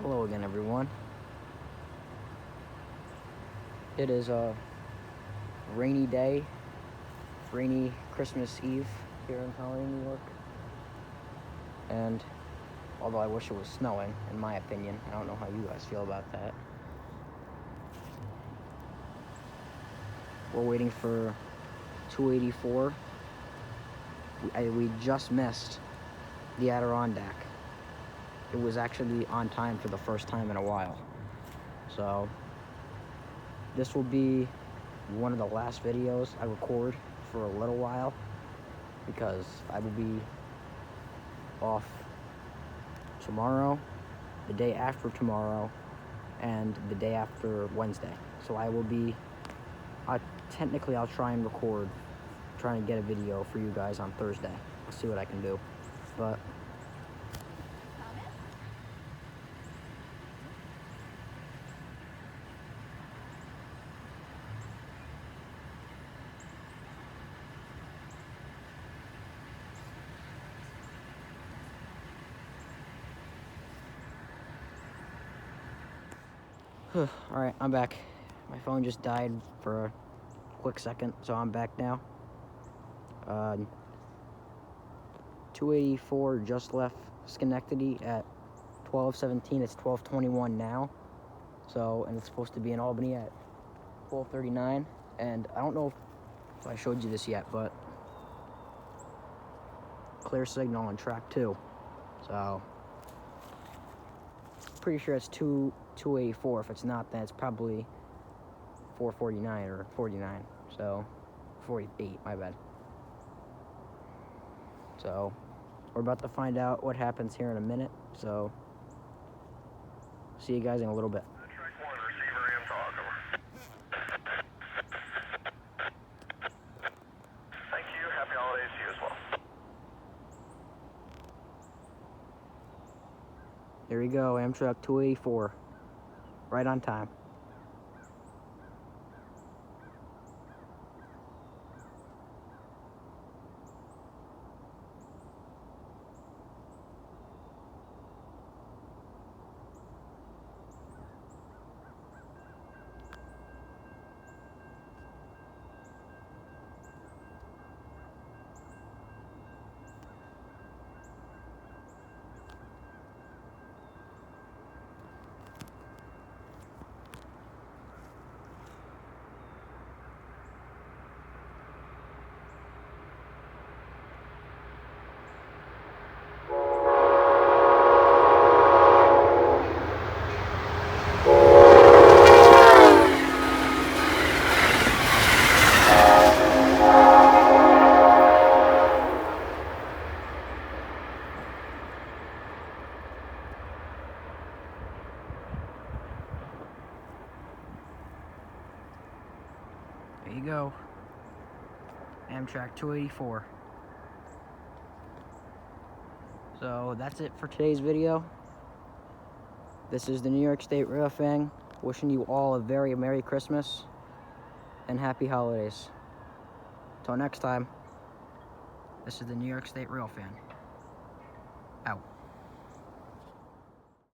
Hello again, everyone. It is a rainy day, rainy Christmas Eve here in Colony, New York. And although I wish it was snowing, in my opinion, I don't know how you guys feel about that. We're waiting for 284. We just missed the Adirondack. It was actually on time for the first time in a while. So this will be one of the last videos I record for a little while because I will be off tomorrow, the day after tomorrow, and the day after Wednesday. So I will be, technically I'll try and record, trying to get a video for you guys on Thursday. I'll see what I can do. But alright, I'm back. My phone just died for a quick second, so I'm back now. 284 just left Schenectady at 12:17. It's 12:21 now. So, and it's supposed to be in Albany at 12:39. And I don't know if I showed you this yet, but clear signal on track 2. So, pretty sure it's 284. If it's not, then it's probably 449 or 49. So, 48, my bad. So, we're about to find out what happens here in a minute. So, see you guys in a little bit. Track 1, receiver Amtrak, over. Thank you. Happy holidays to you as well. There we go, Amtrak 284. Right on time. There you go. Amtrak 284. So that's it for today's video. This is the New York State Railfanning, wishing you all a very Merry Christmas and Happy Holidays. Till next time, this is the New York State Railfanning. Out.